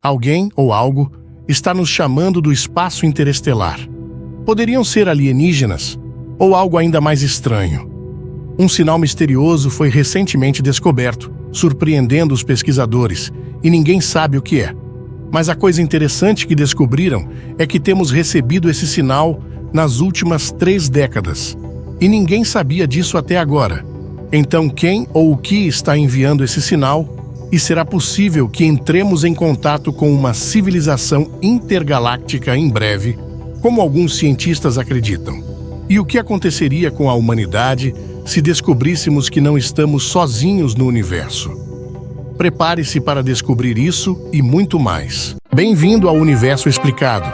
Alguém ou algo está nos chamando do espaço interestelar. Poderiam ser alienígenas ou algo ainda mais estranho. Um sinal misterioso foi recentemente descoberto, surpreendendo os pesquisadores, e ninguém sabe o que é. Mas a coisa interessante que descobriram é que temos recebido esse sinal nas últimas 3 décadas. E ninguém sabia disso até agora. Então, quem ou o que está enviando esse sinal? E será possível que entremos em contato com uma civilização intergaláctica em breve, como alguns cientistas acreditam? E o que aconteceria com a humanidade se descobríssemos que não estamos sozinhos no universo? Prepare-se para descobrir isso e muito mais. Bem-vindo ao Universo Explicado.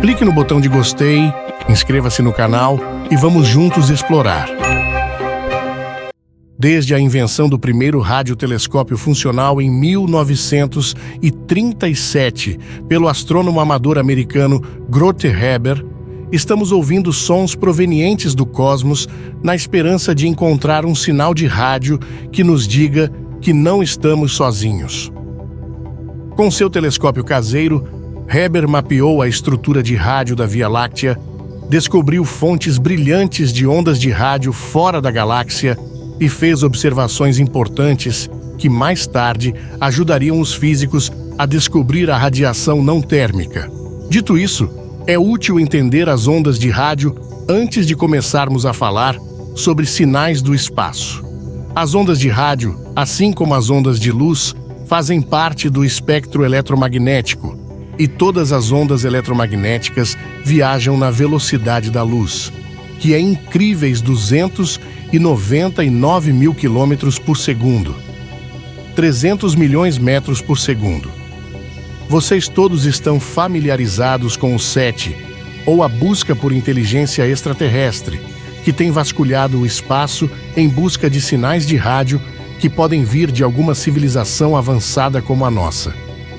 Clique no botão de gostei, inscreva-se no canal e vamos juntos explorar. Desde a invenção do primeiro radiotelescópio funcional em 1937 pelo astrônomo amador americano Grote Reber, estamos ouvindo sons provenientes do cosmos na esperança de encontrar um sinal de rádio que nos diga que não estamos sozinhos. Com seu telescópio caseiro, Reber mapeou a estrutura de rádio da Via Láctea, descobriu fontes brilhantes de ondas de rádio fora da galáxia e fez observações importantes que, mais tarde, ajudariam os físicos a descobrir a radiação não térmica. Dito isso, é útil entender as ondas de rádio antes de começarmos a falar sobre sinais do espaço. As ondas de rádio, assim como as ondas de luz, fazem parte do espectro eletromagnético, e todas as ondas eletromagnéticas viajam na velocidade da luz, que é incríveis 299 mil quilômetros por segundo, 300 milhões de metros por segundo. Vocês todos estão familiarizados com o SETI, ou a busca por inteligência extraterrestre, que tem vasculhado o espaço em busca de sinais de rádio que podem vir de alguma civilização avançada como a nossa.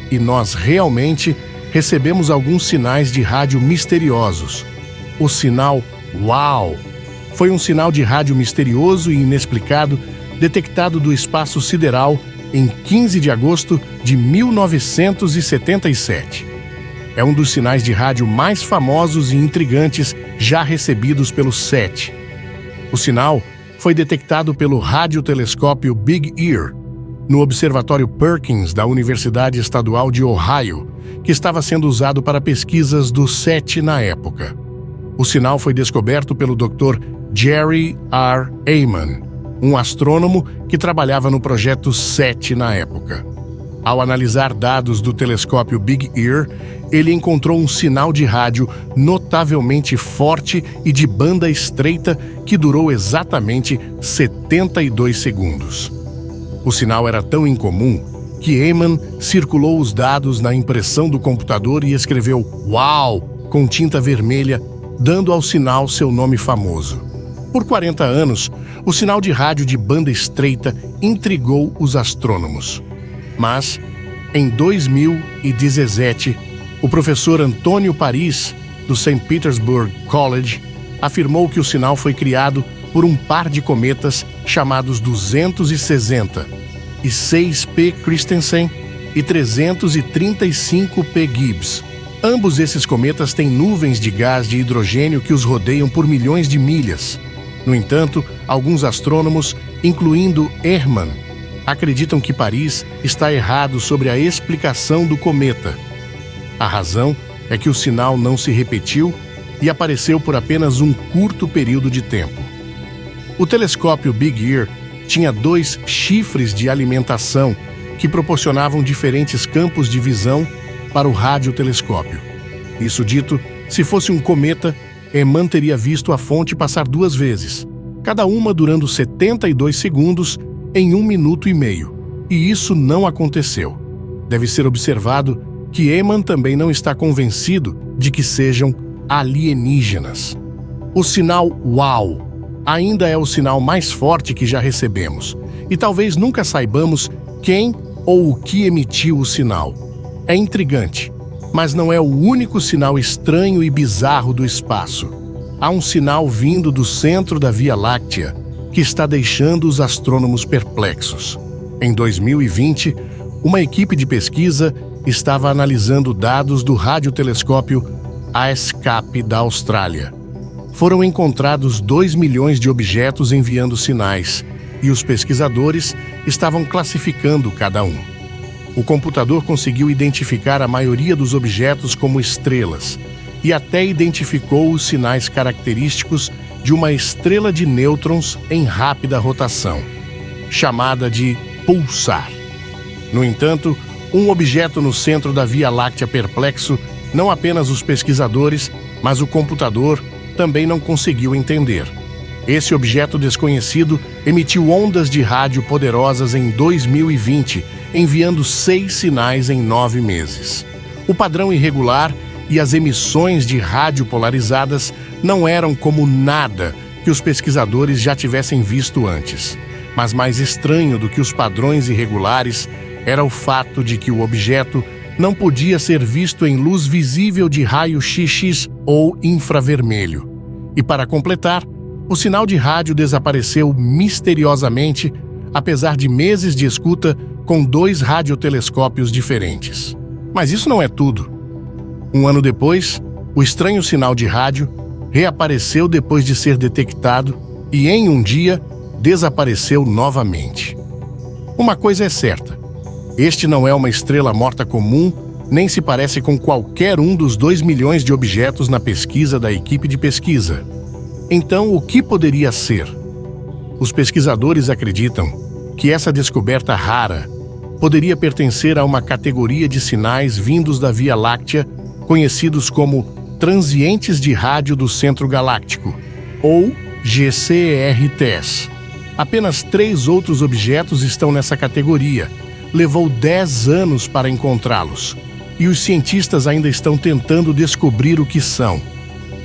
E nós realmente recebemos alguns sinais de rádio misteriosos. O sinal WOW foi um sinal de rádio misterioso e inexplicado detectado do espaço sideral em 15 de agosto de 1977. É um dos sinais de rádio mais famosos e intrigantes já recebidos pelo SETI. O sinal foi detectado pelo radiotelescópio Big Ear, no Observatório Perkins da Universidade Estadual de Ohio, que estava sendo usado para pesquisas do SETI na época. O sinal foi descoberto pelo Dr. Jerry R. Ehman, um astrônomo que trabalhava no projeto SETI na época. Ao analisar dados do telescópio Big Ear, ele encontrou um sinal de rádio notavelmente forte e de banda estreita que durou exatamente 72 segundos. O sinal era tão incomum que Ehman circulou os dados na impressão do computador e escreveu "Uau!" com tinta vermelha, dando ao sinal seu nome famoso. Por 40 anos, o sinal de rádio de banda estreita intrigou os astrônomos. Mas, em 2017, o professor Antônio Paris, do St. Petersburg College, afirmou que o sinal foi criado por um par de cometas chamados 260 e 6P Christensen e 335P Gibbs. Ambos esses cometas têm nuvens de gás de hidrogênio que os rodeiam por milhões de milhas. No entanto, alguns astrônomos, incluindo Ehman, acreditam que Paris está errado sobre a explicação do cometa. A razão é que o sinal não se repetiu e apareceu por apenas um curto período de tempo. O telescópio Big Ear tinha 2 chifres de alimentação que proporcionavam diferentes campos de visão para o radiotelescópio. Isso dito, se fosse um cometa, Ehman teria visto a fonte passar 2 vezes, cada uma durando 72 segundos em 1 minuto e meio. E isso não aconteceu. Deve ser observado que Ehman também não está convencido de que sejam alienígenas. O sinal WOW ainda é o sinal mais forte que já recebemos, e talvez nunca saibamos quem ou o que emitiu o sinal. É intrigante, mas não é o único sinal estranho e bizarro do espaço. Há um sinal vindo do centro da Via Láctea que está deixando os astrônomos perplexos. Em 2020, uma equipe de pesquisa estava analisando dados do radiotelescópio ASCAP da Austrália. Foram encontrados 2 milhões de objetos enviando sinais, e os pesquisadores estavam classificando cada um. O computador conseguiu identificar a maioria dos objetos como estrelas, e até identificou os sinais característicos de uma estrela de nêutrons em rápida rotação, chamada de pulsar. No entanto, um objeto no centro da Via Láctea perplexo, não apenas os pesquisadores, mas o computador também não conseguiu entender. Esse objeto desconhecido emitiu ondas de rádio poderosas em 2020, enviando 6 sinais em 9 meses. O padrão irregular e as emissões de rádio polarizadas não eram como nada que os pesquisadores já tivessem visto antes. Mas mais estranho do que os padrões irregulares era o fato de que o objeto não podia ser visto em luz visível de raio-x ou infravermelho. E para completar, o sinal de rádio desapareceu misteriosamente, apesar de meses de escuta com 2 radiotelescópios diferentes. Mas isso não é tudo. Um ano depois, o estranho sinal de rádio reapareceu depois de ser detectado e, em um dia, desapareceu novamente. Uma coisa é certa: este não é uma estrela morta comum, nem se parece com qualquer um dos 2 milhões de objetos na pesquisa da equipe de pesquisa. Então, o que poderia ser? Os pesquisadores acreditam que essa descoberta rara poderia pertencer a uma categoria de sinais vindos da Via Láctea, conhecidos como transientes de rádio do centro galáctico, ou GCRTs. Apenas 3 outros objetos estão nessa categoria. Levou 10 anos para encontrá-los, e os cientistas ainda estão tentando descobrir o que são.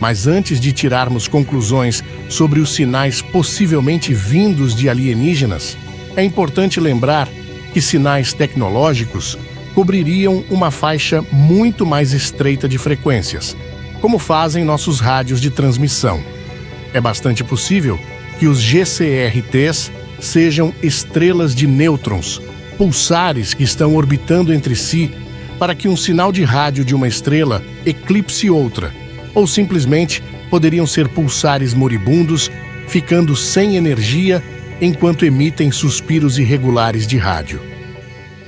Mas antes de tirarmos conclusões sobre os sinais possivelmente vindos de alienígenas, é importante lembrar que sinais tecnológicos cobririam uma faixa muito mais estreita de frequências, como fazem nossos rádios de transmissão. É bastante possível que os GCRTs sejam estrelas de nêutrons, pulsares que estão orbitando entre si para que um sinal de rádio de uma estrela eclipse outra, ou simplesmente poderiam ser pulsares moribundos, ficando sem energia enquanto emitem suspiros irregulares de rádio.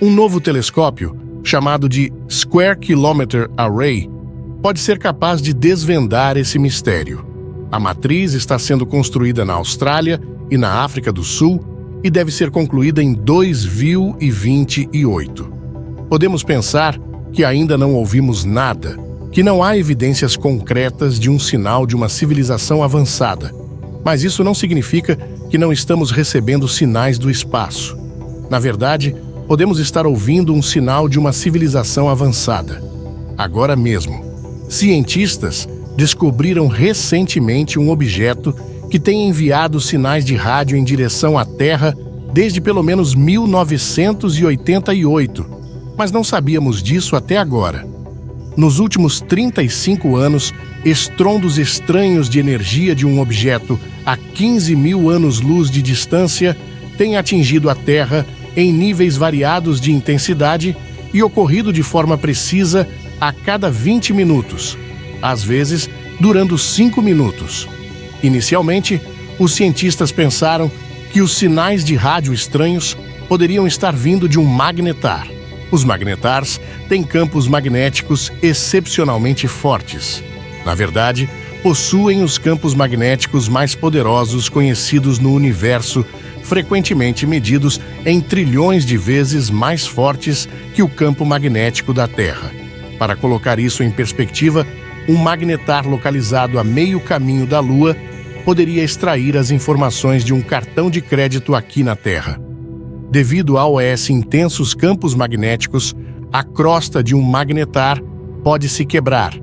Um novo telescópio, chamado de Square Kilometre Array, pode ser capaz de desvendar esse mistério. A matriz está sendo construída na Austrália e na África do Sul e deve ser concluída em 2028. Podemos pensar que ainda não ouvimos nada, que não há evidências concretas de um sinal de uma civilização avançada. Mas isso não significa que não estamos recebendo sinais do espaço. Na verdade, podemos estar ouvindo um sinal de uma civilização avançada. Agora mesmo, cientistas descobriram recentemente um objeto que tem enviado sinais de rádio em direção à Terra desde pelo menos 1988, mas não sabíamos disso até agora. Nos últimos 35 anos, estrondos estranhos de energia de um objeto a 15 mil anos-luz de distância têm atingido a Terra em níveis variados de intensidade e ocorrido de forma precisa a cada 20 minutos, às vezes durando 5 minutos. Inicialmente, os cientistas pensaram que os sinais de rádio estranhos poderiam estar vindo de um magnetar. Os magnetars têm campos magnéticos excepcionalmente fortes. Na verdade, possuem os campos magnéticos mais poderosos conhecidos no universo, frequentemente medidos em trilhões de vezes mais fortes que o campo magnético da Terra. Para colocar isso em perspectiva, um magnetar localizado a meio caminho da Lua poderia extrair as informações de um cartão de crédito aqui na Terra. Devido a esses intensos campos magnéticos, a crosta de um magnetar pode se quebrar,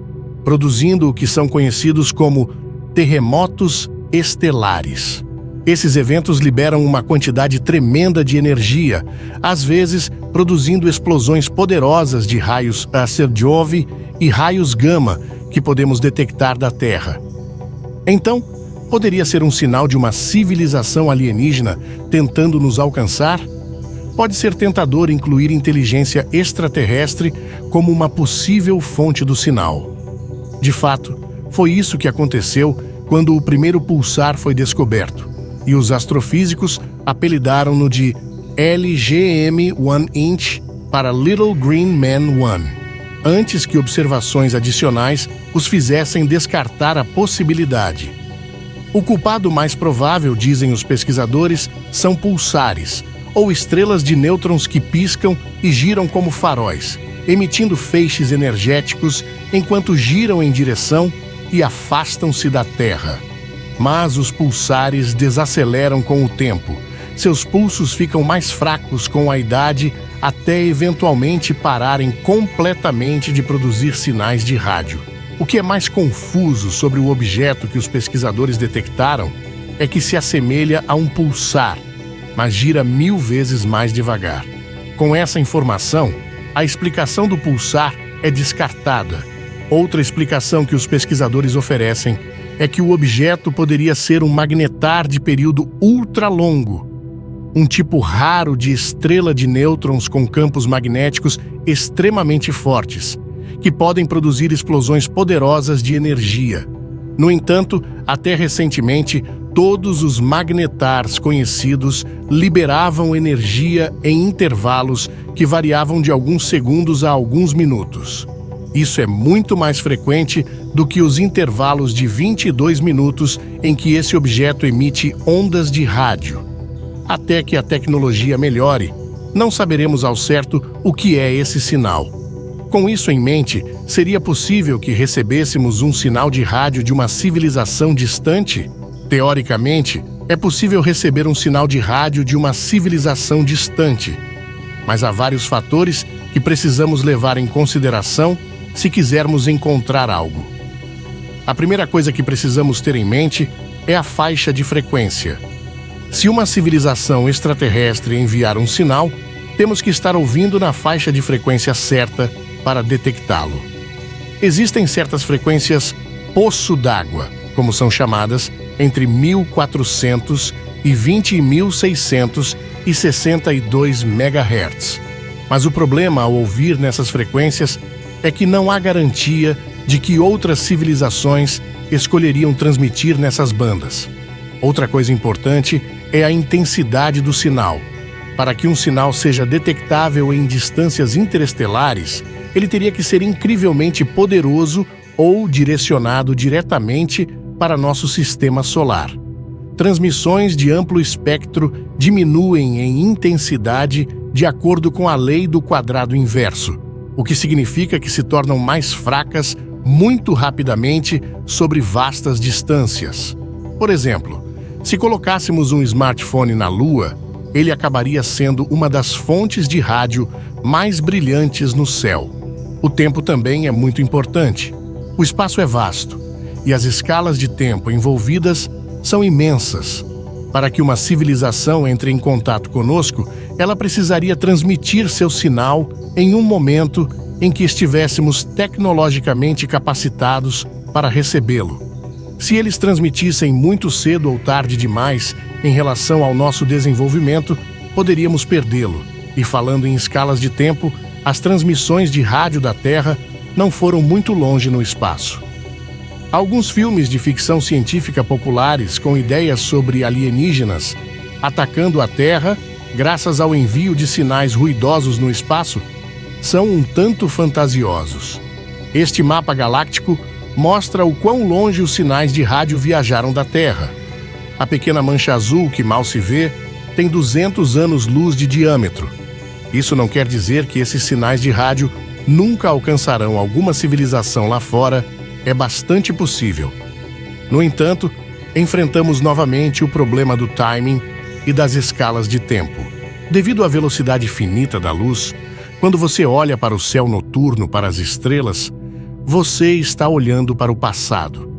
produzindo o que são conhecidos como terremotos estelares. Esses eventos liberam uma quantidade tremenda de energia, às vezes produzindo explosões poderosas de raios Serjov e raios gama que podemos detectar da Terra. Então, poderia ser um sinal de uma civilização alienígena tentando nos alcançar? pode ser tentador incluir inteligência extraterrestre como uma possível fonte do sinal. De fato, foi isso que aconteceu quando o primeiro pulsar foi descoberto, e os astrofísicos apelidaram-no de LGM-1 para Little Green Man 1, antes que observações adicionais os fizessem descartar a possibilidade. O culpado mais provável, dizem os pesquisadores, são pulsares, ou estrelas de nêutrons que piscam e giram como faróis, emitindo feixes energéticos enquanto giram em direção e afastam-se da Terra. Mas os pulsares desaceleram com o tempo. Seus pulsos ficam mais fracos com a idade até eventualmente pararem completamente de produzir sinais de rádio. O que é mais confuso sobre o objeto que os pesquisadores detectaram é que se assemelha a um pulsar, mas gira 1000 vezes mais devagar. Com essa informação, a explicação do pulsar é descartada. Outra explicação que os pesquisadores oferecem é que o objeto poderia ser um magnetar de período ultralongo, um tipo raro de estrela de nêutrons com campos magnéticos extremamente fortes, que podem produzir explosões poderosas de energia. No entanto, até recentemente, todos os magnetars conhecidos liberavam energia em intervalos que variavam de alguns segundos a alguns minutos. Isso é muito mais frequente do que os intervalos de 22 minutos em que esse objeto emite ondas de rádio. Até que a tecnologia melhore, não saberemos ao certo o que é esse sinal. Com isso em mente, seria possível que recebêssemos um sinal de rádio de uma civilização distante? Teoricamente, é possível receber um sinal de rádio de uma civilização distante, mas há vários fatores que precisamos levar em consideração se quisermos encontrar algo. A primeira coisa que precisamos ter em mente é a faixa de frequência. Se uma civilização extraterrestre enviar um sinal, temos que estar ouvindo na faixa de frequência certa para detectá-lo. Existem certas frequências poço d'água, como são chamadas, entre 1400 e 20.662 MHz. Mas o problema ao ouvir nessas frequências é que não há garantia de que outras civilizações escolheriam transmitir nessas bandas. Outra coisa importante é a intensidade do sinal. Para que um sinal seja detectável em distâncias interestelares, ele teria que ser incrivelmente poderoso ou direcionado diretamente para nosso sistema solar. Transmissões de amplo espectro diminuem em intensidade de acordo com a lei do quadrado inverso, o que significa que se tornam mais fracas muito rapidamente sobre vastas distâncias. Por exemplo, se colocássemos um smartphone na Lua, ele acabaria sendo uma das fontes de rádio mais brilhantes no céu. O tempo também é muito importante. O espaço é vasto e as escalas de tempo envolvidas são imensas. Para que uma civilização entre em contato conosco, ela precisaria transmitir seu sinal em um momento em que estivéssemos tecnologicamente capacitados para recebê-lo. Se eles transmitissem muito cedo ou tarde demais em relação ao nosso desenvolvimento, poderíamos perdê-lo. E falando em escalas de tempo, as transmissões de rádio da Terra não foram muito longe no espaço. Alguns filmes de ficção científica populares com ideias sobre alienígenas atacando a Terra graças ao envio de sinais ruidosos no espaço são um tanto fantasiosos. Este mapa galáctico mostra o quão longe os sinais de rádio viajaram da Terra. A pequena mancha azul, que mal se vê, tem 200 anos-luz de diâmetro. Isso não quer dizer que esses sinais de rádio nunca alcançarão alguma civilização lá fora. É bastante possível. No entanto, enfrentamos novamente o problema do timing e das escalas de tempo. Devido à velocidade finita da luz, quando você olha para o céu noturno, para as estrelas, você está olhando para o passado.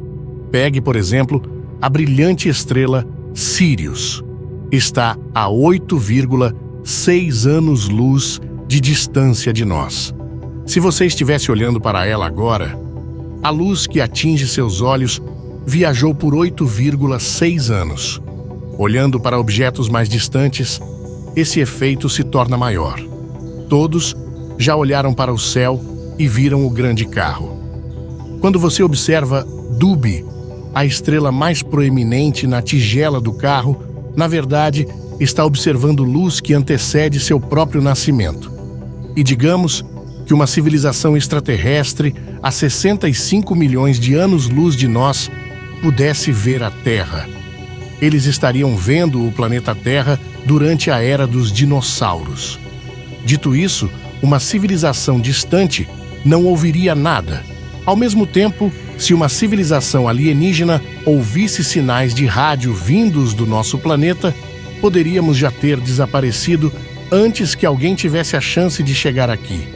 Pegue, por exemplo, a brilhante estrela Sirius. Está a 8,6 anos-luz de distância de nós. Se você estivesse olhando para ela agora, a luz que atinge seus olhos viajou por 8,6 anos. Olhando para objetos mais distantes, esse efeito se torna maior. Todos já olharam para o céu e viram o grande carro. Quando você observa Dubhe, a estrela mais proeminente na tigela do carro, na verdade, está observando luz que antecede seu próprio nascimento. E digamos que uma civilização extraterrestre a 65 milhões de anos-luz de nós pudesse ver a Terra. Eles estariam vendo o planeta Terra durante a era dos dinossauros. Dito isso, uma civilização distante não ouviria nada. Ao mesmo tempo, se uma civilização alienígena ouvisse sinais de rádio vindos do nosso planeta, poderíamos já ter desaparecido antes que alguém tivesse a chance de chegar aqui,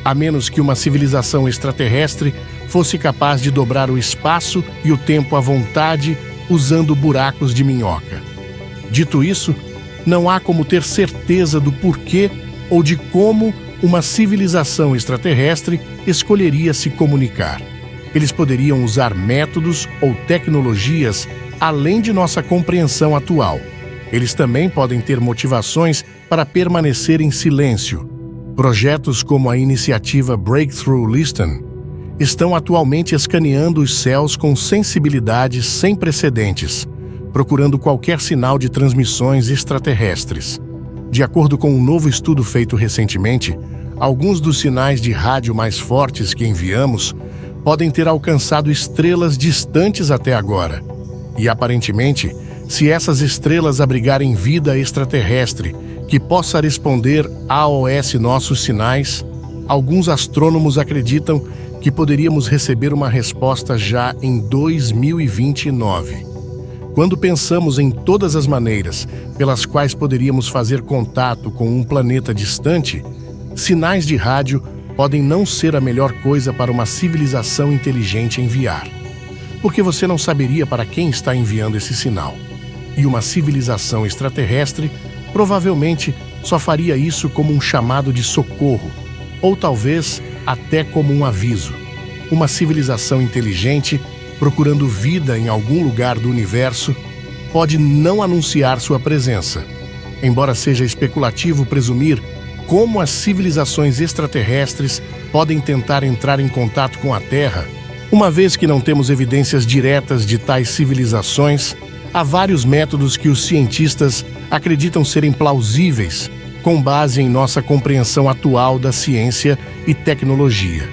a menos que uma civilização extraterrestre fosse capaz de dobrar o espaço e o tempo à vontade usando buracos de minhoca. Dito isso, não há como ter certeza do porquê ou de como uma civilização extraterrestre escolheria se comunicar. Eles poderiam usar métodos ou tecnologias além de nossa compreensão atual. Eles também podem ter motivações para permanecer em silêncio. Projetos como a iniciativa Breakthrough Listen estão atualmente escaneando os céus com sensibilidade sem precedentes, procurando qualquer sinal de transmissões extraterrestres. De acordo com um novo estudo feito recentemente, alguns dos sinais de rádio mais fortes que enviamos podem ter alcançado estrelas distantes até agora. E aparentemente, se essas estrelas abrigarem vida extraterrestre que possa responder aos nossos sinais, alguns astrônomos acreditam que poderíamos receber uma resposta já em 2029. Quando pensamos em todas as maneiras pelas quais poderíamos fazer contato com um planeta distante, sinais de rádio podem não ser a melhor coisa para uma civilização inteligente enviar. Porque você não saberia para quem está enviando esse sinal. E uma civilização extraterrestre provavelmente só faria isso como um chamado de socorro, ou talvez até como um aviso. Uma civilização inteligente, procurando vida em algum lugar do universo, pode não anunciar sua presença. Embora seja especulativo presumir como as civilizações extraterrestres podem tentar entrar em contato com a Terra, uma vez que não temos evidências diretas de tais civilizações, há vários métodos que os cientistas acreditam serem plausíveis com base em nossa compreensão atual da ciência e tecnologia.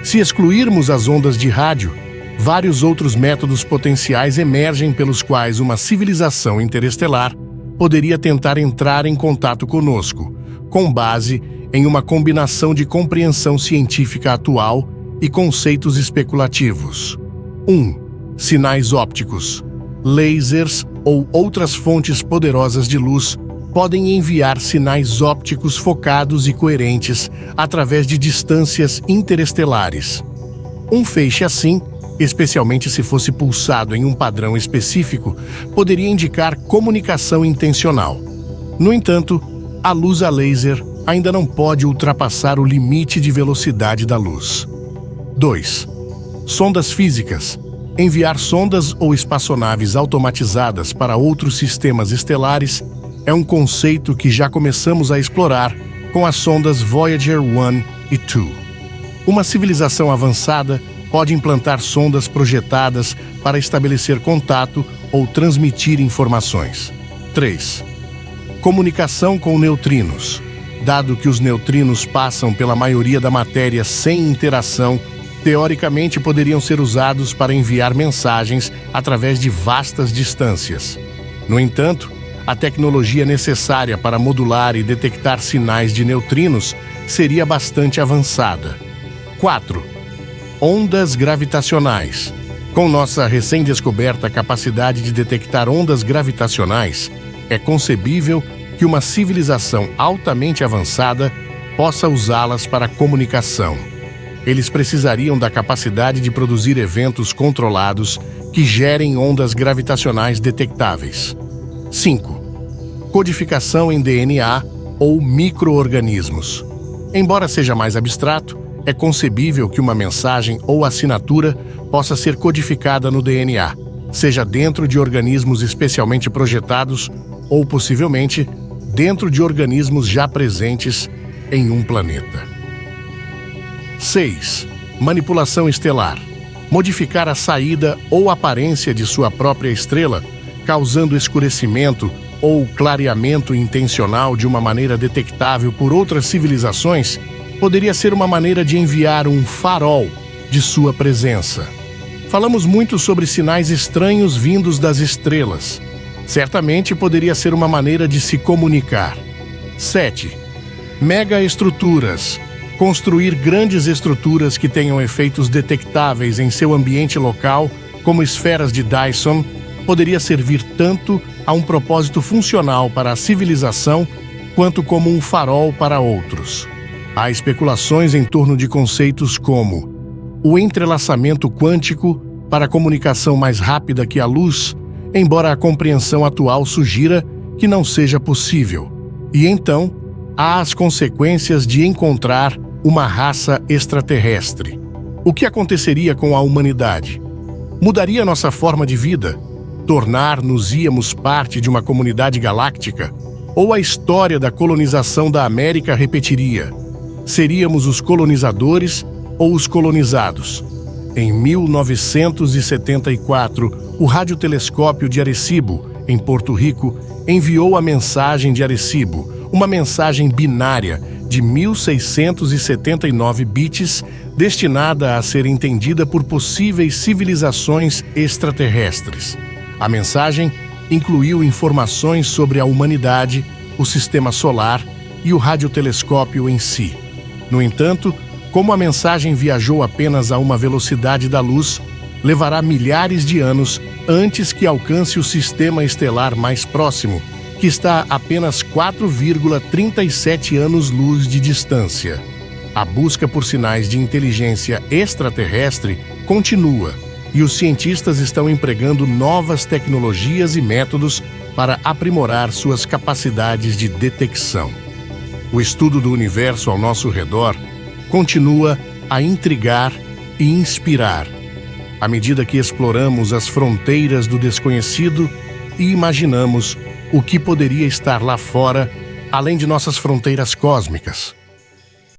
Se excluirmos as ondas de rádio, vários outros métodos potenciais emergem pelos quais uma civilização interestelar poderia tentar entrar em contato conosco, com base em uma combinação de compreensão científica atual e conceitos especulativos. 1. Sinais ópticos. Lasers ou outras fontes poderosas de luz podem enviar sinais ópticos focados e coerentes através de distâncias interestelares. Um feixe assim, especialmente se fosse pulsado em um padrão específico, poderia indicar comunicação intencional. No entanto, a luz a laser ainda não pode ultrapassar o limite de velocidade da luz. 2. Sondas físicas. Enviar sondas ou espaçonaves automatizadas para outros sistemas estelares é um conceito que já começamos a explorar com as sondas Voyager 1 e 2. Uma civilização avançada pode implantar sondas projetadas para estabelecer contato ou transmitir informações. 3. Comunicação com neutrinos. Dado que os neutrinos passam pela maioria da matéria sem interação, teoricamente poderiam ser usados para enviar mensagens através de vastas distâncias. No entanto, a tecnologia necessária para modular e detectar sinais de neutrinos seria bastante avançada. 4. Ondas gravitacionais. Com nossa recém-descoberta capacidade de detectar ondas gravitacionais, é concebível que uma civilização altamente avançada possa usá-las para comunicação. Eles precisariam da capacidade de produzir eventos controlados que gerem ondas gravitacionais detectáveis. 5. Codificação em DNA ou micro-organismos. Embora seja mais abstrato, é concebível que uma mensagem ou assinatura possa ser codificada no DNA, seja dentro de organismos especialmente projetados ou, possivelmente, dentro de organismos já presentes em um planeta. 6. Manipulação estelar. Modificar a saída ou aparência de sua própria estrela, causando escurecimento ou clareamento intencional de uma maneira detectável por outras civilizações, poderia ser uma maneira de enviar um farol de sua presença. Falamos muito sobre sinais estranhos vindos das estrelas. Certamente poderia ser uma maneira de se comunicar. 7. Megaestruturas. Construir grandes estruturas que tenham efeitos detectáveis em seu ambiente local, como esferas de Dyson, poderia servir tanto a um propósito funcional para a civilização, quanto como um farol para outros. Há especulações em torno de conceitos como o entrelaçamento quântico para a comunicação mais rápida que a luz, embora a compreensão atual sugira que não seja possível. E então, há as consequências de encontrar uma raça extraterrestre. O que aconteceria com a humanidade? Mudaria nossa forma de vida? Tornar-nos-íamos parte de uma comunidade galáctica? Ou a história da colonização da América repetiria? Seríamos os colonizadores ou os colonizados? Em 1974, o radiotelescópio de Arecibo, em Porto Rico, enviou a mensagem de Arecibo, uma mensagem binária de 1679 bits, destinada a ser entendida por possíveis civilizações extraterrestres. A mensagem incluiu informações sobre a humanidade, o sistema solar e o radiotelescópio em si. No entanto, como a mensagem viajou apenas a uma velocidade da luz, levará milhares de anos antes que alcance o sistema estelar mais próximo, que está a apenas 4,37 anos-luz de distância. A busca por sinais de inteligência extraterrestre continua, e os cientistas estão empregando novas tecnologias e métodos para aprimorar suas capacidades de detecção. O estudo do universo ao nosso redor continua a intrigar e inspirar, à medida que exploramos as fronteiras do desconhecido e imaginamos o que poderia estar lá fora, além de nossas fronteiras cósmicas.